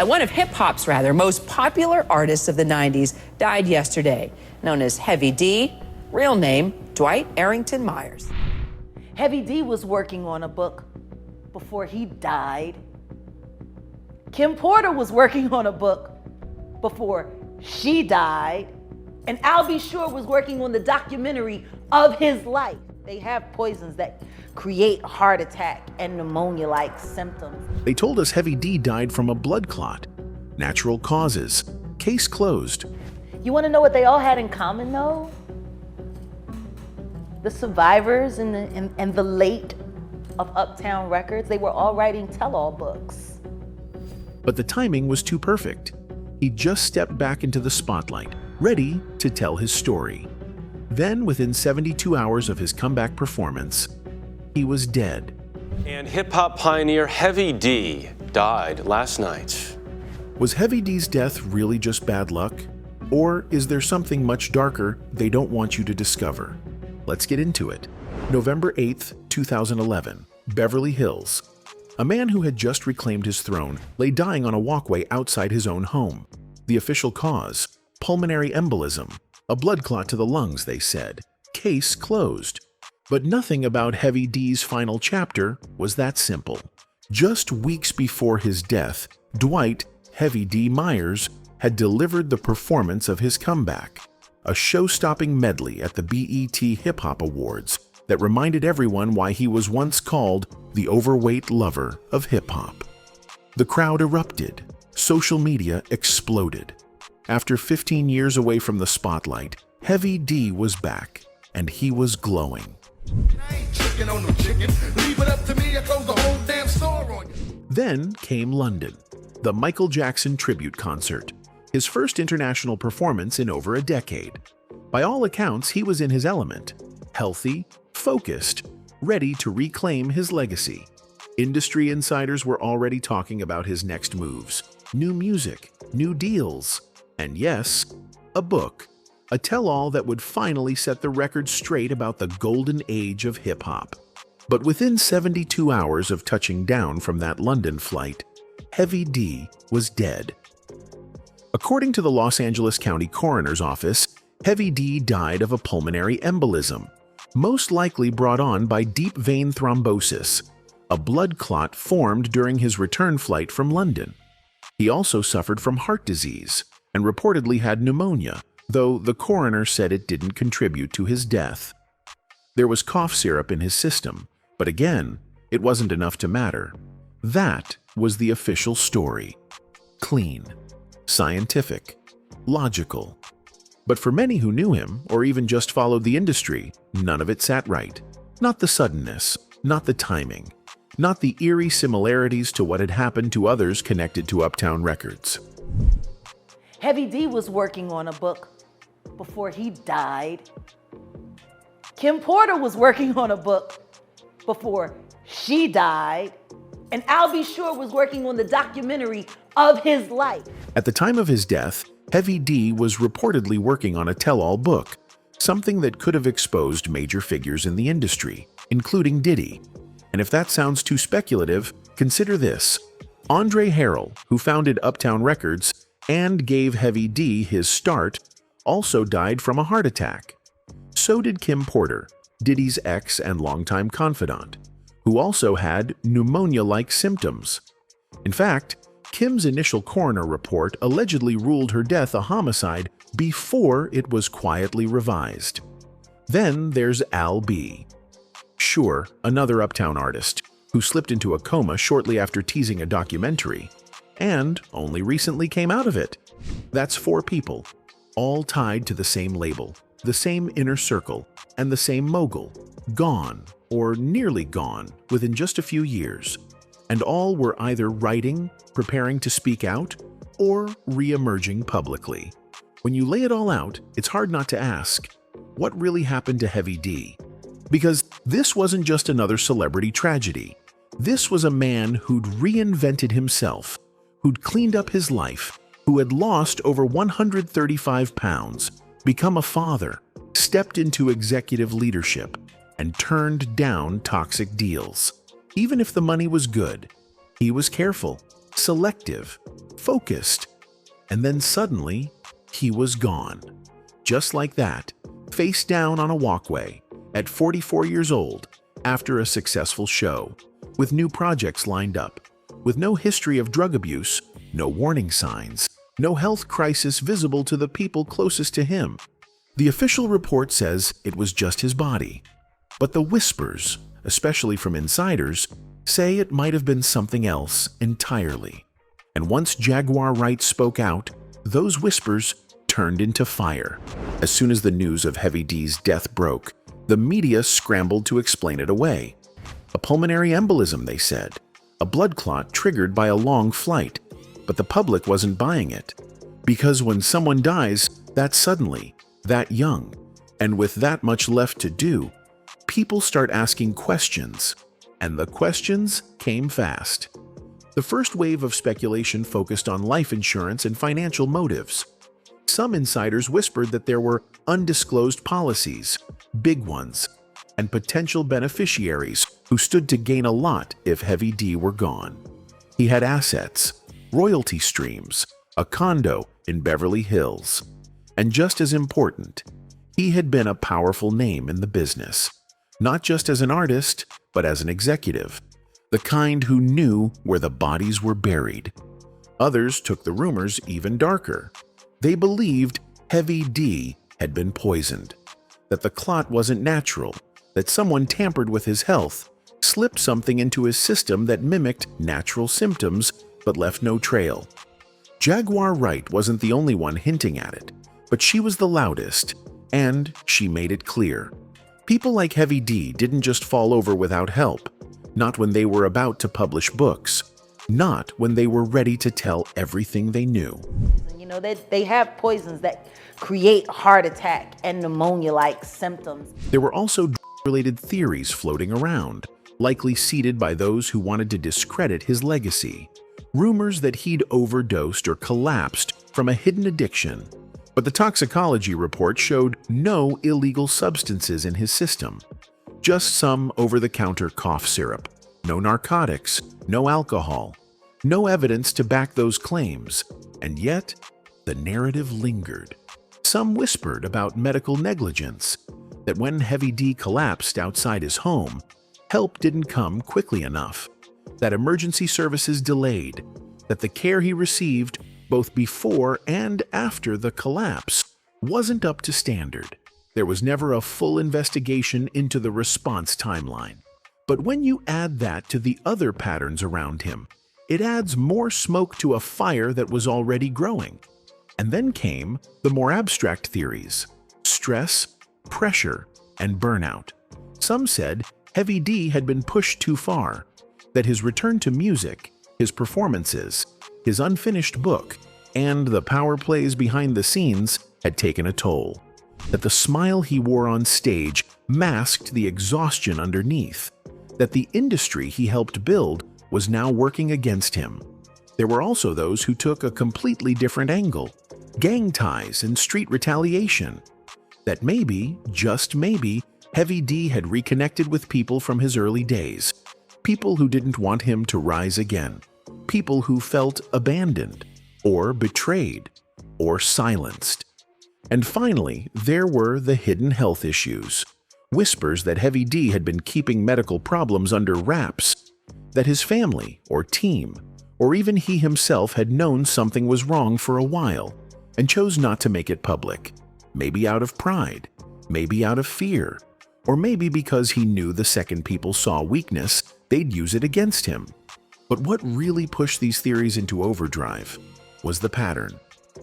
One of hip-hop's most popular artists of the 90s died yesterday, known as Heavy D, real name Dwight Arrington Myers. Heavy D was working on a book before he died. Kim Porter was working on a book before she died. And Al B. Sure was working on the documentary of his life. They have poisons that create heart attack and pneumonia-like symptoms. They told us Heavy D died from a blood clot. Natural causes. Case closed. You want to know what they all had in common, though? The survivors and the late of Uptown Records, they were all writing tell-all books. But the timing was too perfect. He just stepped back into the spotlight, ready to tell his story. Then, within 72 hours of his comeback performance, he was dead. And hip-hop pioneer Heavy D died last night. Was Heavy D's death really just bad luck? Or is there something much darker they don't want you to discover? Let's get into it. November 8th, 2011, Beverly Hills. A man who had just reclaimed his throne lay dying on a walkway outside his own home. The official cause: pulmonary embolism, a blood clot to the lungs, they said. Case closed. But nothing about Heavy D's final chapter was that simple. Just weeks before his death, Dwight Heavy D Myers had delivered the performance of his comeback, a show-stopping medley at the BET Hip Hop Awards that reminded everyone why he was once called the overweight lover of hip-hop. The crowd erupted. Social media exploded. After 15 years away from the spotlight, Heavy D was back, and he was glowing. Then came London, the Michael Jackson tribute concert, his first international performance in over a decade. By all accounts, he was in his element, healthy, focused, ready to reclaim his legacy. Industry insiders were already talking about his next moves, new music, new deals, and yes, a book, a tell-all that would finally set the record straight about the golden age of hip-hop. But within 72 hours of touching down from that London flight, Heavy D was dead. According to the Los Angeles County Coroner's Office, Heavy D died of a pulmonary embolism, most likely brought on by deep vein thrombosis, a blood clot formed during his return flight from London. He also suffered from heart disease and reportedly had pneumonia, though the coroner said it didn't contribute to his death. There was cough syrup in his system, but again, it wasn't enough to matter. That was the official story. Clean, scientific, logical. But for many who knew him, or even just followed the industry, none of it sat right. Not the suddenness, not the timing, not the eerie similarities to what had happened to others connected to Uptown Records. Heavy D was working on a book before he died. Kim Porter was working on a book before she died. And Al B. Sure was working on the documentary of his life. At the time of his death, Heavy D was reportedly working on a tell-all book, something that could have exposed major figures in the industry, including Diddy. And if that sounds too speculative, consider this. Andre Harrell, who founded Uptown Records and gave Heavy D his start, also died from a heart attack. So did Kim Porter, Diddy's ex and longtime confidant, who also had pneumonia-like symptoms. In fact, Kim's initial coroner report allegedly ruled her death a homicide before it was quietly revised. Then there's Al B. Sure, another Uptown artist, who slipped into a coma shortly after teasing a documentary, and only recently came out of it. That's 4 people, all tied to the same label, the same inner circle, and the same mogul, gone, or nearly gone, within just a few years. And all were either writing, preparing to speak out, or re-emerging publicly. When you lay it all out, it's hard not to ask, what really happened to Heavy D? Because this wasn't just another celebrity tragedy. This was a man who'd reinvented himself, who'd cleaned up his life, who had lost over 135 pounds, become a father, stepped into executive leadership, and turned down toxic deals. Even if the money was good, he was careful, selective, focused, and then suddenly, he was gone. Just like that, face down on a walkway, at 44 years old, after a successful show, with new projects lined up, with no history of drug abuse, no warning signs, no health crisis visible to the people closest to him. The official report says it was just his body, but the whispers, especially from insiders, say it might have been something else entirely. And once Jaguar Wright spoke out, those whispers turned into fire. As soon as the news of Heavy D's death broke, the media scrambled to explain it away. A pulmonary embolism, they said, a blood clot triggered by a long flight. But the public wasn't buying it. Because when someone dies that suddenly, that young, and with that much left to do, people start asking questions. And the questions came fast. The first wave of speculation focused on life insurance and financial motives. Some insiders whispered that there were undisclosed policies, big ones, and potential beneficiaries who stood to gain a lot if Heavy D were gone. He had assets, royalty streams, a condo in Beverly Hills. And just as important, he had been a powerful name in the business, not just as an artist, but as an executive, the kind who knew where the bodies were buried. Others took the rumors even darker. They believed Heavy D had been poisoned, that the clot wasn't natural, that someone tampered with his health, slipped something into his system that mimicked natural symptoms but left no trail. Jaguar Wright wasn't the only one hinting at it, but she was the loudest, and she made it clear. People like Heavy D didn't just fall over without help, not when they were about to publish books, not when they were ready to tell everything they knew. You know, they have poisons that create heart attack and pneumonia-like symptoms. There were also drug-related theories floating around, likely seeded by those who wanted to discredit his legacy. Rumors that he'd overdosed or collapsed from a hidden addiction. But the toxicology report showed no illegal substances in his system. Just some over-the-counter cough syrup. No narcotics, no alcohol. No evidence to back those claims. And yet, the narrative lingered. Some whispered about medical negligence, that when Heavy D collapsed outside his home, help didn't come quickly enough, that emergency services delayed, that the care he received both before and after the collapse wasn't up to standard. There was never a full investigation into the response timeline. But when you add that to the other patterns around him, it adds more smoke to a fire that was already growing. And then came the more abstract theories: stress, pressure, and burnout. Some said Heavy D had been pushed too far, that his return to music, his performances, his unfinished book, and the power plays behind the scenes had taken a toll, that the smile he wore on stage masked the exhaustion underneath, that the industry he helped build was now working against him. There were also those who took a completely different angle: gang ties and street retaliation. That maybe, just maybe, Heavy D had reconnected with people from his early days, people who didn't want him to rise again, people who felt abandoned, or betrayed, or silenced. And finally, there were the hidden health issues. Whispers that Heavy D had been keeping medical problems under wraps, that his family, or team, or even he himself had known something was wrong for a while, and chose not to make it public. Maybe out of pride, maybe out of fear, or maybe because he knew the second people saw weakness, they'd use it against him. But what really pushed these theories into overdrive was the pattern.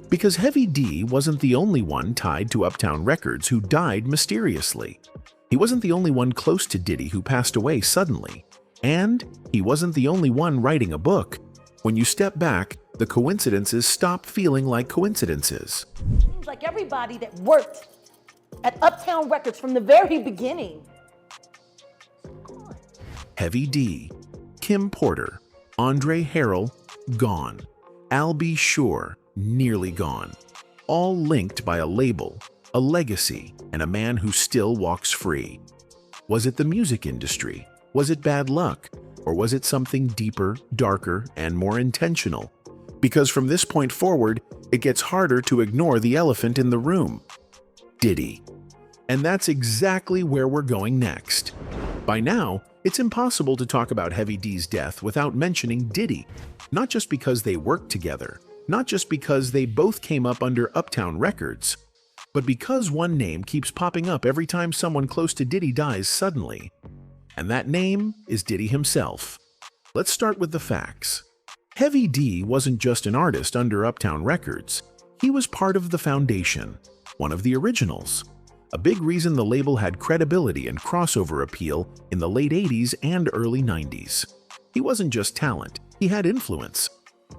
Because Heavy D wasn't the only one tied to Uptown Records who died mysteriously. He wasn't the only one close to Diddy who passed away suddenly. And he wasn't the only one writing a book. When you step back, the coincidences stop feeling like coincidences. Seems like everybody that worked at Uptown Records from the very beginning. Heavy D, Kim Porter, Andre Harrell, gone. Al B. Sure, nearly gone. All linked by a label, a legacy, and a man who still walks free. Was it the music industry? Was it bad luck? Or was it something deeper, darker, and more intentional? Because from this point forward, it gets harder to ignore the elephant in the room: Diddy. And that's exactly where we're going next. By now, it's impossible to talk about Heavy D's death without mentioning Diddy. Not just because they worked together, not just because they both came up under Uptown Records, but because one name keeps popping up every time someone close to Diddy dies suddenly. And that name is Diddy himself. Let's start with the facts. Heavy D wasn't just an artist under Uptown Records. He was part of the foundation, one of the originals. A big reason the label had credibility and crossover appeal in the late 80s and early 90s. He wasn't just talent, he had influence.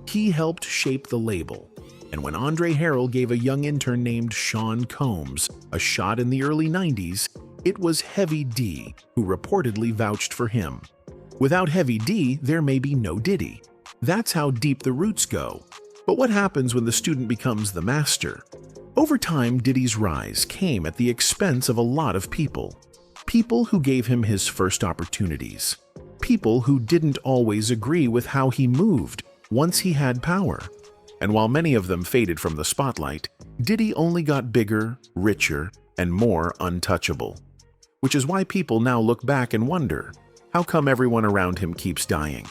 He helped shape the label. And when Andre Harrell gave a young intern named Sean Combs a shot in the early 90s, it was Heavy D who reportedly vouched for him. Without Heavy D, there may be no Diddy. That's how deep the roots go. But what happens when the student becomes the master? Over time, Diddy's rise came at the expense of a lot of people. People who gave him his first opportunities. People who didn't always agree with how he moved once he had power. And while many of them faded from the spotlight, Diddy only got bigger, richer, and more untouchable. Which is why people now look back and wonder, how come everyone around him keeps dying?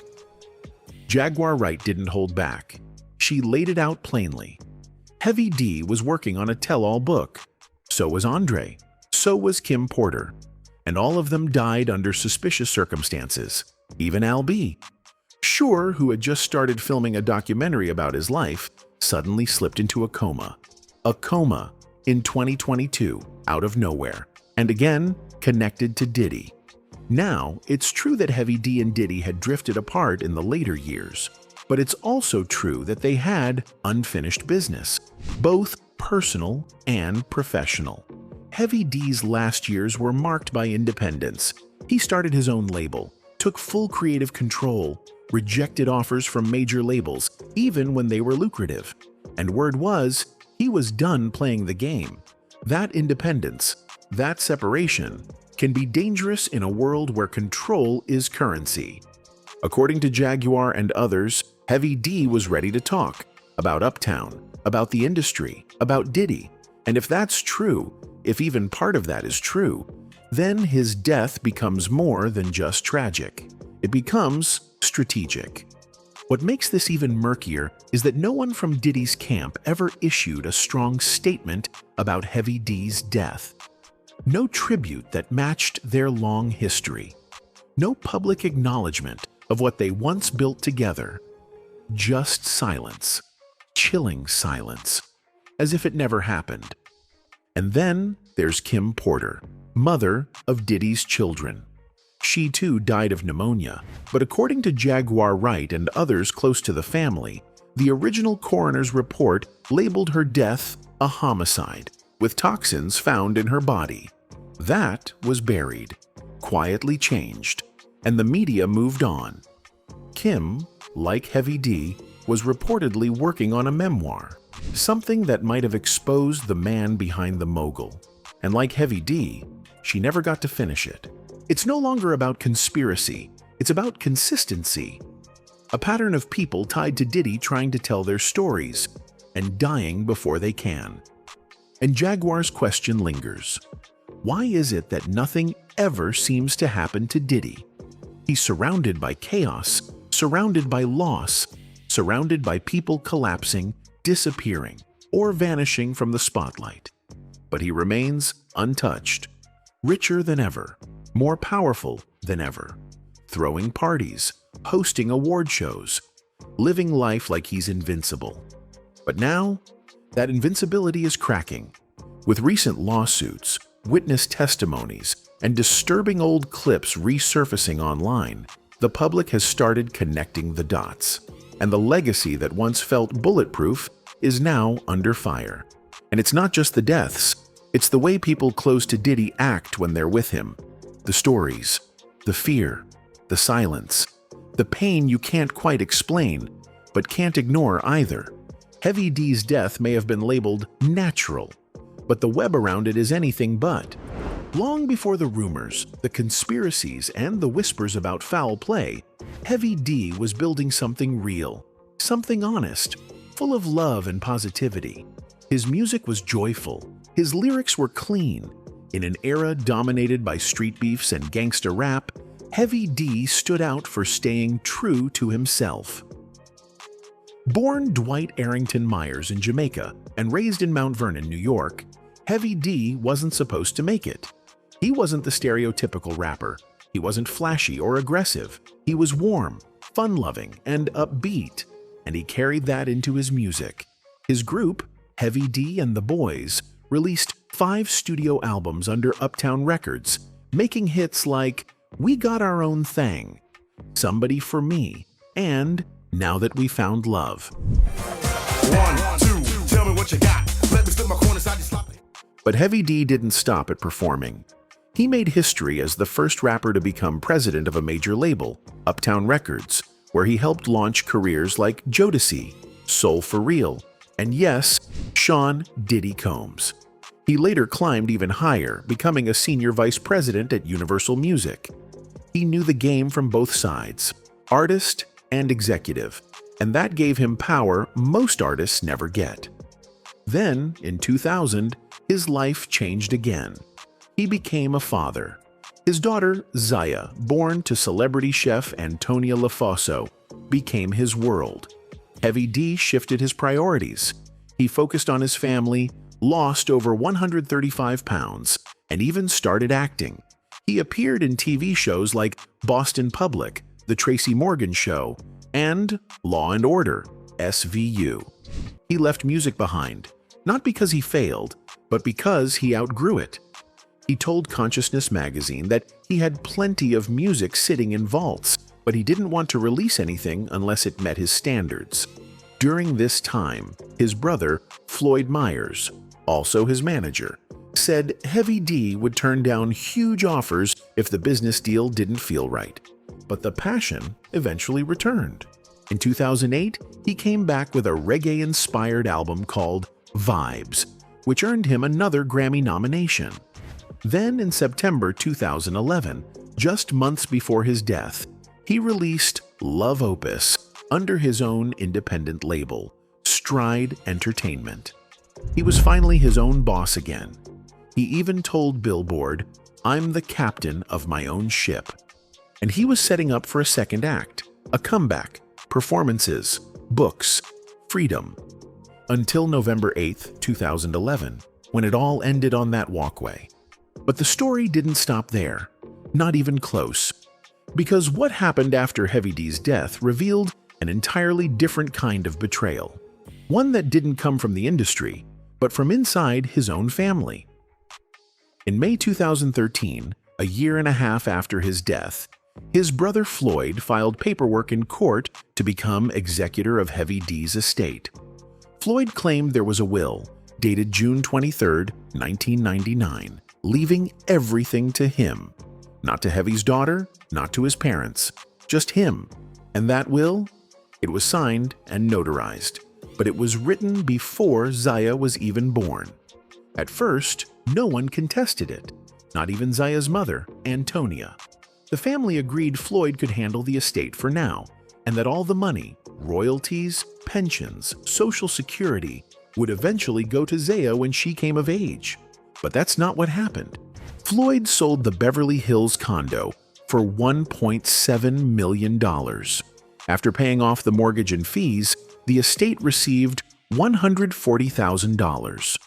Jaguar Wright didn't hold back. She laid it out plainly. Heavy D was working on a tell-all book. So was Andre. So was Kim Porter. And all of them died under suspicious circumstances. Even Al B. Shure, who had just started filming a documentary about his life, suddenly slipped into a coma. A coma in 2022, out of nowhere. And again, connected to Diddy. Now, it's true that Heavy D and Diddy had drifted apart in the later years. But it's also true that they had unfinished business, both personal and professional. Heavy D's last years were marked by independence. He started his own label, took full creative control, rejected offers from major labels, even when they were lucrative. And word was, he was done playing the game. That independence, that separation, can be dangerous in a world where control is currency. According to Jaguar and others, Heavy D was ready to talk about Uptown, about the industry, about Diddy. And if that's true, if even part of that is true, then his death becomes more than just tragic. It becomes strategic. What makes this even murkier is that no one from Diddy's camp ever issued a strong statement about Heavy D's death. No tribute that matched their long history. No public acknowledgement of what they once built together. Just silence. Chilling silence. As if it never happened. And then there's Kim Porter, mother of Diddy's children. She too died of pneumonia, but according to Jaguar Wright and others close to the family, the original coroner's report labeled her death a homicide, with toxins found in her body. That was buried, quietly changed, and the media moved on. Kim, like Heavy D, was reportedly working on a memoir, something that might have exposed the man behind the mogul. And like Heavy D, she never got to finish it. It's no longer about conspiracy, it's about consistency. A pattern of people tied to Diddy trying to tell their stories and dying before they can. And Jaguar's question lingers. Why is it that nothing ever seems to happen to Diddy? He's surrounded by chaos, surrounded by loss, surrounded by people collapsing, disappearing, or vanishing from the spotlight. But he remains untouched, richer than ever, more powerful than ever, throwing parties, hosting award shows, living life like he's invincible. But now, that invincibility is cracking. With recent lawsuits, witness testimonies, and disturbing old clips resurfacing online, the public has started connecting the dots. And the legacy that once felt bulletproof is now under fire. And it's not just the deaths, it's the way people close to Diddy act when they're with him. The stories, the fear, the silence, the pain you can't quite explain, but can't ignore either. Heavy D's death may have been labeled natural, but the web around it is anything but. Long before the rumors, the conspiracies, and the whispers about foul play, Heavy D was building something real, something honest, full of love and positivity. His music was joyful, his lyrics were clean. In an era dominated by street beefs and gangsta rap, Heavy D stood out for staying true to himself. Born Dwight Arrington Myers in Jamaica and raised in Mount Vernon, New York, Heavy D wasn't supposed to make it. He wasn't the stereotypical rapper. He wasn't flashy or aggressive. He was warm, fun-loving, and upbeat, and he carried that into his music. His group, Heavy D and the Boys, released 5 studio albums under Uptown Records, making hits like We Got Our Own Thing, Somebody for Me, and Now That We Found Love. 1, 2, tell me what you got. Let me slip my corner side, you sloppy. But Heavy D didn't stop at performing. He made history as the first rapper to become president of a major label, Uptown Records, where he helped launch careers like Jodeci, Soul for Real, and yes, Sean Diddy Combs. He later climbed even higher, becoming a senior vice president at Universal Music. He knew the game from both sides, artist and executive, and that gave him power most artists never get. Then, in 2000, his life changed again. He became a father. His daughter, Zaya, born to celebrity chef Antonia Lafosso, became his world. Heavy D shifted his priorities. He focused on his family, lost over 135 pounds, and even started acting. He appeared in TV shows like Boston Public, The Tracy Morgan Show, and Law and Order, SVU. He left music behind, not because he failed, but because he outgrew it. He told Consciousness magazine that he had plenty of music sitting in vaults, but he didn't want to release anything unless it met his standards. During this time, his brother, Floyd Myers, also his manager, said Heavy D would turn down huge offers if the business deal didn't feel right. But the passion eventually returned. In 2008, he came back with a reggae-inspired album called Vibes, which earned him another Grammy nomination. Then in September 2011, just months before his death, he released Love Opus under his own independent label, Stride Entertainment. He was finally his own boss again. He even told Billboard, "I'm the captain of my own ship." And he was setting up for a second act, a comeback, performances, books, freedom. Until November 8, 2011, when it all ended on that walkway. But the story didn't stop there, not even close. Because what happened after Heavy D's death revealed an entirely different kind of betrayal. One that didn't come from the industry, but from inside his own family. In May 2013, a year and a half after his death, his brother Floyd filed paperwork in court to become executor of Heavy D's estate. Floyd claimed there was a will, dated June 23, 1999, leaving everything to him. Not to Heavy's daughter, not to his parents, just him. And that will? It was signed and notarized, but it was written before Zaya was even born. At first, no one contested it, not even Zaya's mother, Antonia. The family agreed Floyd could handle the estate for now, and that all the money, royalties, pensions, Social Security, would eventually go to Zaya when she came of age. But that's not what happened. Floyd sold the Beverly Hills condo for $1.7 million. After paying off the mortgage and fees, the estate received $140,000.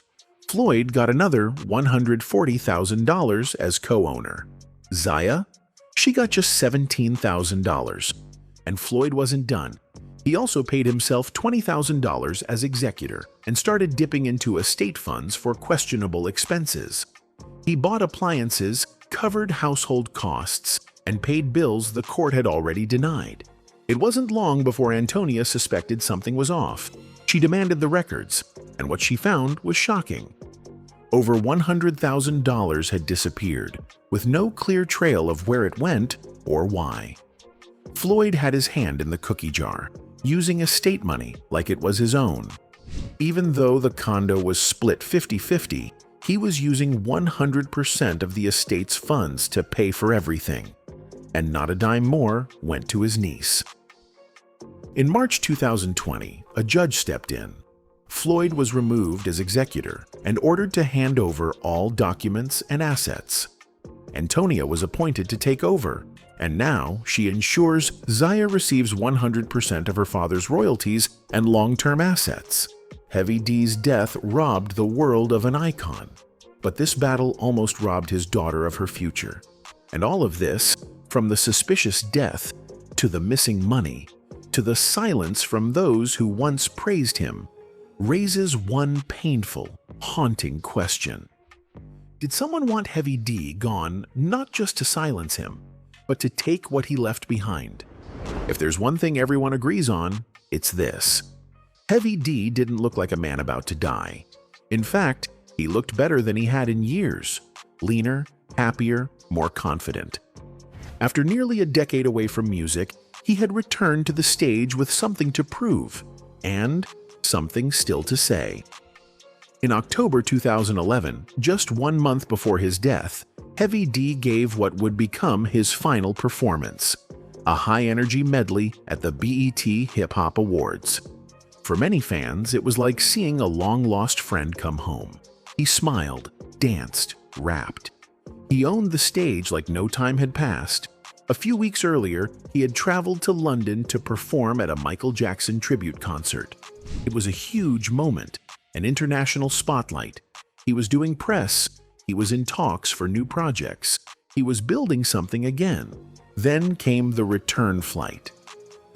Floyd got another $140,000 as co-owner. Zaya? She got just $17,000. And Floyd wasn't done. He also paid himself $20,000 as executor and started dipping into estate funds for questionable expenses. He bought appliances, covered household costs, and paid bills the court had already denied. It wasn't long before Antonia suspected something was off. She demanded the records, and what she found was shocking. Over $100,000 had disappeared, with no clear trail of where it went or why. Floyd had his hand in the cookie jar, using estate money like it was his own. Even though the condo was split 50-50, he was using 100% of the estate's funds to pay for everything. and not a dime more went to his niece. In March 2020, a judge stepped in. Floyd was removed as executor and ordered to hand over all documents and assets. Antonia was appointed to take over, and now she ensures Zaya receives 100% of her father's royalties and long-term assets. Heavy D's death robbed the world of an icon, but this battle almost robbed his daughter of her future. And all of this, from the suspicious death, to the missing money, to the silence from those who once praised him, raises one painful, haunting question. Did someone want Heavy D gone not just to silence him, but to take what he left behind? If there's one thing everyone agrees on, it's this. Heavy D didn't look like a man about to die. In fact, he looked better than he had in years. Leaner, happier, more confident. After nearly a decade away from music, he had returned to the stage with something to prove, and something still to say. In October 2011, just 1 month before his death, Heavy D gave what would become his final performance, a high-energy medley at the BET Hip Hop Awards. For many fans, it was like seeing a long-lost friend come home. He smiled, danced, rapped. He owned the stage like no time had passed. A few weeks earlier, he had traveled to London to perform at a Michael Jackson tribute concert. It was a huge moment, an international spotlight. He was doing press. He was in talks for new projects. He was building something again. Then came the return flight.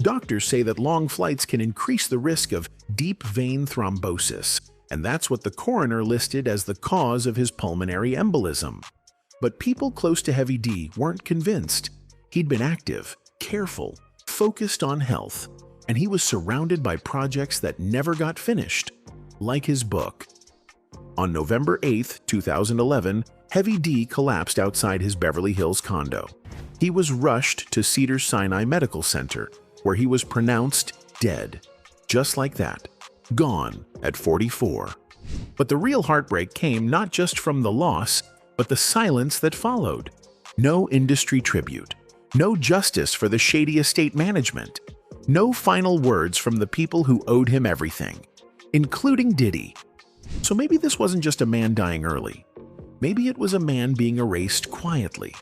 Doctors say that long flights can increase the risk of deep vein thrombosis, and that's what the coroner listed as the cause of his pulmonary embolism. But people close to Heavy D weren't convinced. He'd been active, careful, focused on health, and he was surrounded by projects that never got finished, like his book. On November 8, 2011, Heavy D collapsed outside his Beverly Hills condo. He was rushed to Cedars-Sinai Medical Center, where he was pronounced dead. Just like that, gone at 44. But the real heartbreak came not just from the loss, but the silence that followed. No industry tribute. No justice for the shady estate management. No final words from the people who owed him everything, including Diddy. So maybe this wasn't just a man dying early. Maybe it was a man being erased quietly,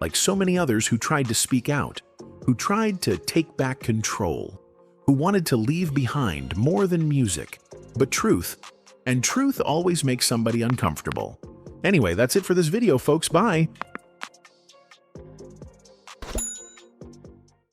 like so many others who tried to speak out, who tried to take back control, who wanted to leave behind more than music, but truth. And truth always makes somebody uncomfortable. Anyway, that's it for this video, folks. Bye!